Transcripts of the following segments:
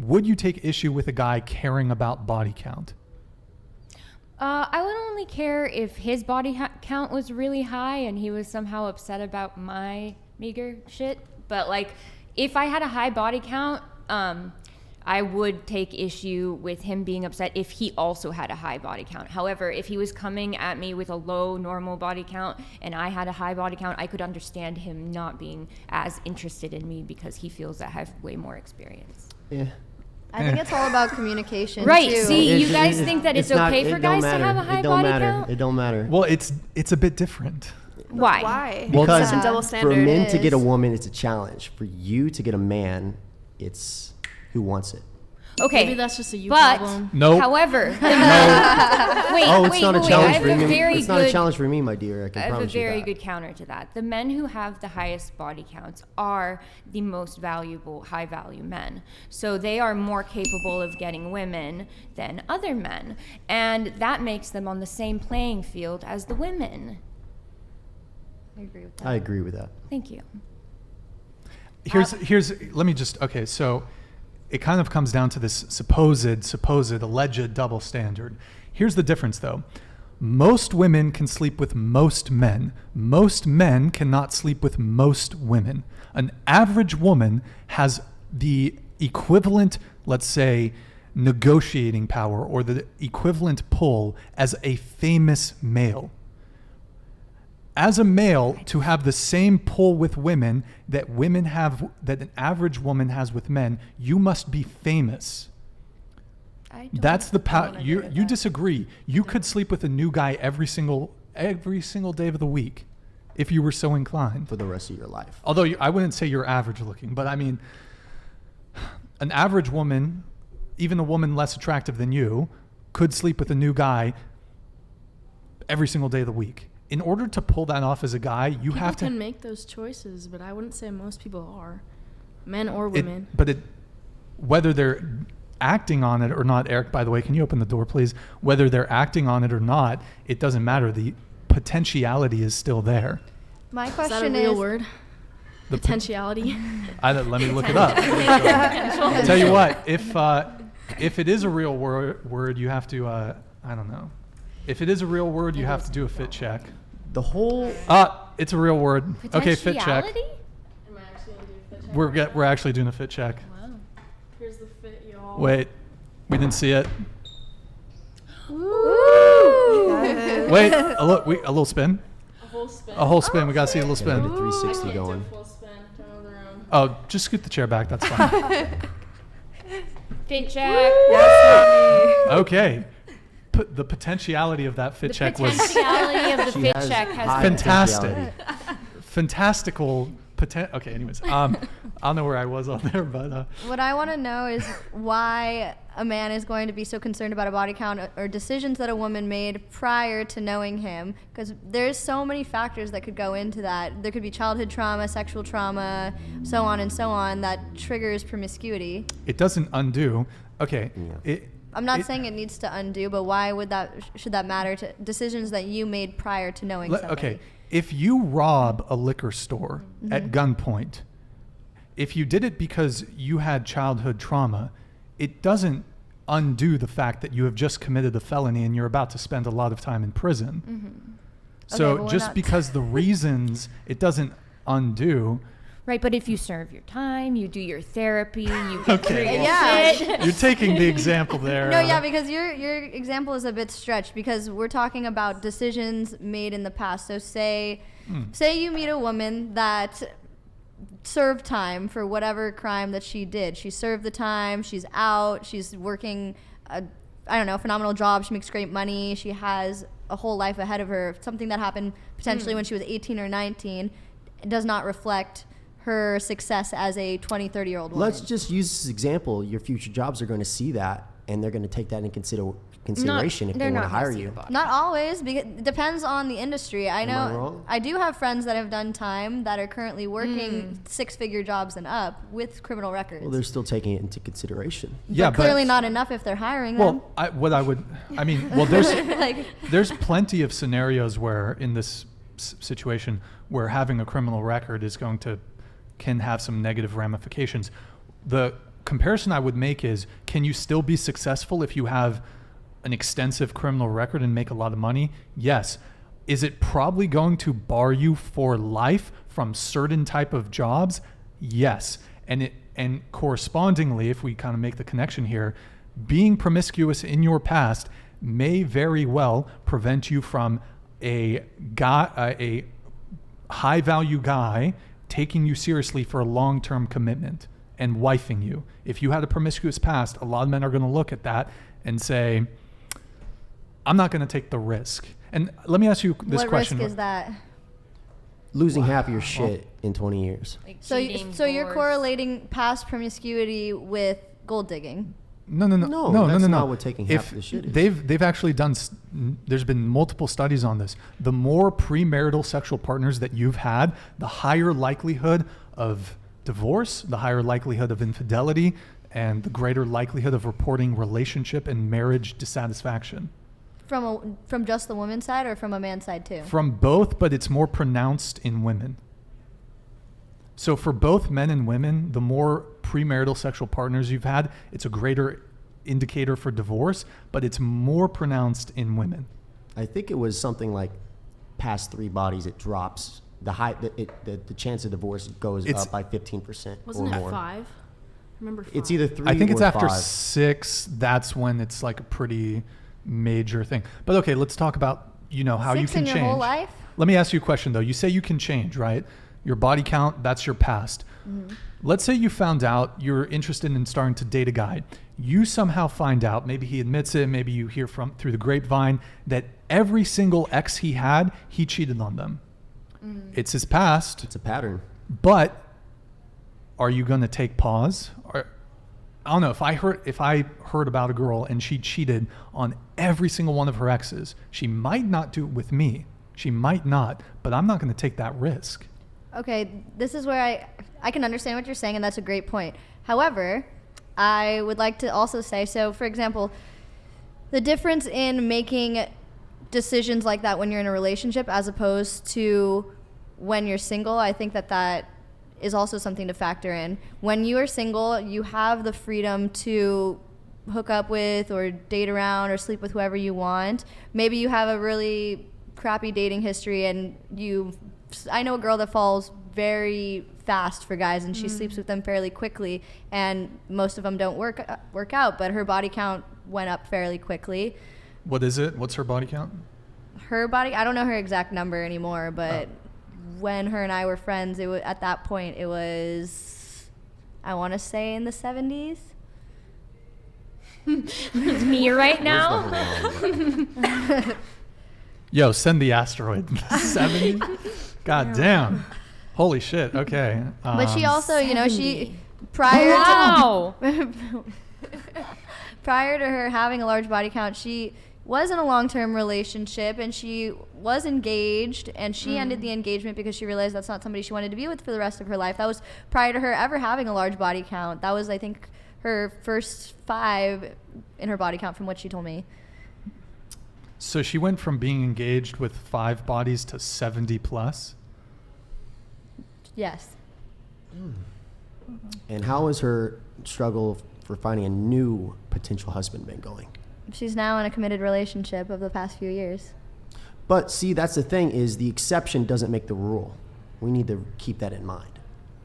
would you take issue with a guy caring about body count? I would only care if his body count was really high and he was somehow upset about my meager shit. But like, if I had a high body count, I would take issue with him being upset if he also had a high body count. However, if he was coming at me with a low normal body count and I had a high body count, I could understand him not being as interested in me because he feels that I have way more experience. Yeah. I think it's all about communication, Right. too. See, you guys think that it's okay for guys to have a high body count? It don't matter. Well, it's a bit different. Why? Why? Because Such a double for standard. men to It get a is. woman, it's a challenge. For you to get a man, it's who wants it. Okay. Maybe that's just a you but, problem. Nope. However, wait, Oh, it's not a wait, I challenge have for a me. very It's not a good- challenge for me, my dear. I can I have a promise you very that. good counter to that. The men who have the highest body counts are the most valuable, high value men. So they are more capable of getting women than other men. And that makes them on the same playing field as the women. I agree with that. I agree with that. Thank you. Let me just, okay, so it kind of comes down to this supposed, alleged double standard. Here's the difference though. Most women can sleep with most men. Most men cannot sleep with most women. An average woman has the equivalent, let's say, negotiating power or the equivalent pull as a famous male. As a male, to have the same pull with women that women have, that an average woman has with men, you must be famous. That's the power. You disagree. You could sleep with a new guy every single day of the week, if you were so inclined. For the rest of your life. Although I wouldn't say you're average looking, but I mean, an average woman, even a woman less attractive than you, could sleep with a new guy every single day of the week. In order to pull that off as a guy, you People have to. can make those choices, but I wouldn't say most people are, men or women. Whether they're acting on it or not, Eric, by the way, can you open the door, please? Whether they're acting on it or not, it doesn't matter. The potentiality is still there. My Is that a question real is, word? The Potentiality. let me look it up. I'll tell you what, if it is a real word, you have to, I don't know. If it is a real word, you have to do a fit check. The whole It's a real word. Okay, fit check. Potentiality? Am I actually gonna do a fit check? We're actually doing a fit check. Wow. Here's the fit, y'all. Wait, we didn't see it. Ooh. Wait, a little spin. A whole spin. A whole spin. We gotta see a little Get a spin. 360 I can't going. do a full spin. Turn over the room. Oh, just scoot the chair back. That's fine. Fit check. Okay. The potentiality of that fit The check was potentiality of the She fit has check has high been fantastic. potentiality. Fantastical. Okay. Anyways, I don't know where I was on there, but What I want to know is why a man is going to be so concerned about a body count or decisions that a woman made prior to knowing him, because there's so many factors that could go into that. There could be childhood trauma, sexual trauma, so on, that triggers promiscuity. it doesn't undo. Okay. Yeah. I'm not saying it needs to undo, but why would should that matter to decisions that you made prior to knowing somebody? Okay. If you rob a liquor store at gunpoint, if you did it because you had childhood trauma, it doesn't undo the fact that you have just committed a felony and you're about to spend a lot of time in prison. So Okay, well, we're just not- because the reasons, it doesn't undo. Right, but if you serve your time, you do your therapy, you get Okay. through your Yeah. shit. You're taking the example there. No, yeah, because your example is a bit stretched because we're talking about decisions made in the past. So say you meet a woman that served time for whatever crime that she did. She served the time, she's out, she's working a phenomenal job, she makes great money, she has a whole life ahead of her. Something that happened potentially when she was 18 or 19 does not reflect her success as a 20, 30-year-old woman. Let's just use this example. Your future jobs are going to see that, and they're going to take that into consideration if they they're want to not hire gonna see you. the body. Not always, because it depends on the industry. I Am I know wrong? I do have friends that have done time that are currently working six-figure jobs and up with criminal records. Well, they're still taking it into consideration. Yeah, but clearly not enough if they're hiring them. Well, there's Like, there's plenty of scenarios where in this situation where having a criminal record is can have some negative ramifications. The comparison I would make is, can you still be successful if you have an extensive criminal record and make a lot of money? Yes. Is it probably going to bar you for life from certain type of jobs? Yes. And correspondingly, if we kind of make the connection here, being promiscuous in your past may very well prevent you from a high value guy taking you seriously for a long-term commitment and wifing you. If you had a promiscuous past, a lot of men are going to look at that and say, I'm not going to take the risk. And let me ask you this What question. risk is that? Losing half your shit in 20 years. Like So, cheating, so you're divorce. correlating past promiscuity with gold digging. No, that's not what taking half of the shit is. They've actually done. There's been multiple studies on this. The more premarital sexual partners that you've had, the higher likelihood of divorce, the higher likelihood of infidelity, and the greater likelihood of reporting relationship and marriage dissatisfaction. From just the woman's side or from a man's side too? From both, but it's more pronounced in women. So for both men and women, the more premarital sexual partners you've had, it's a greater indicator for divorce, but it's more pronounced in women. I think it was something like past 3 bodies, it drops. The chance of divorce goes It's- up by 15% Wasn't or it more. 5? Remember 5. It's either 3 I think or it's after 5. 6. That's when it's like a pretty major thing. But okay, let's talk about, how you 6 can in your change. whole life? Let me ask you a question though. You say you can change, right? Your body count, that's your past. Mm-hmm. Let's say you found out you're interested in starting to date a guy. You somehow find out, maybe he admits it, maybe you hear through the grapevine, that every single ex he had, he cheated on them. It's his past, It's a pattern. but are you going to take pause? Or, I don't know, if I heard about a girl and she cheated on every single one of her exes, she might not do it with me. She might not, but I'm not going to take that risk. Okay, this is where I can understand what you're saying, and that's a great point. However, I would like to also say, so for example, the difference in making decisions like that when you're in a relationship as opposed to when you're single, I think that is also something to factor in. When you are single, you have the freedom to hook up with or date around or sleep with whoever you want. Maybe you have a really crappy dating history and I know a girl that falls very fast for guys and she sleeps with them fairly quickly, and most of them don't work out, but her body count went up fairly quickly. What is it? What's her body count? Her body, I don't know her exact number anymore, but when her and I were friends, at that point it was, I want to say, in the 70s. Me right now. Yo, send the asteroid. 70? God damn. Holy shit. Okay. But she also, she 70. prior Wow. prior to her having a large body count, she was in a long-term relationship and she was engaged, and she ended the engagement because she realized that's not somebody she wanted to be with for the rest of her life. That was prior to her ever having a large body count. That was, I think, her first 5 in her body count from what she told me. So she went from being engaged with 5 bodies to 70 plus? Yes. And how has her struggle for finding a new potential husband been going? She's now in a committed relationship of the past few years. But see, that's the thing, is the exception doesn't make the rule. We need to keep that in mind.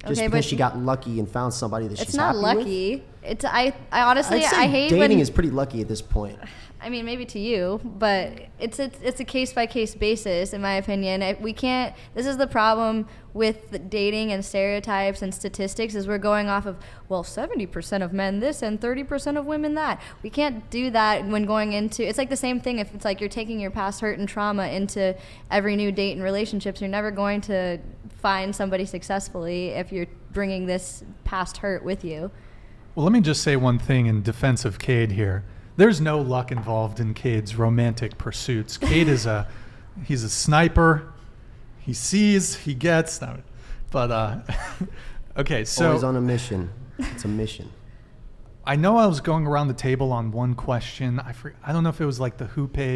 Just Okay, because but she got lucky and found somebody that she's It's not happy with. lucky. It's I honestly, I'd say I hate dating when is pretty lucky at this point. I mean, maybe to you, but it's a case by case basis, in my opinion. We can't. This is the problem with the dating and stereotypes and statistics, is we're going off of 70% of men this and 30% of women that. We can't do that when going into. It's like the same thing. If it's like you're taking your past hurt and trauma into every new date and relationships, you're never going to find somebody successfully if you're bringing this past hurt with you. Well, let me just say one thing in defense of Cade here. There's no luck involved in Cade's romantic pursuits. Cade he's a sniper. He sees, he gets. No, but okay, so Always on a mission. It's a mission. I know I was going around the table on one question. I don't know if it was like the Who page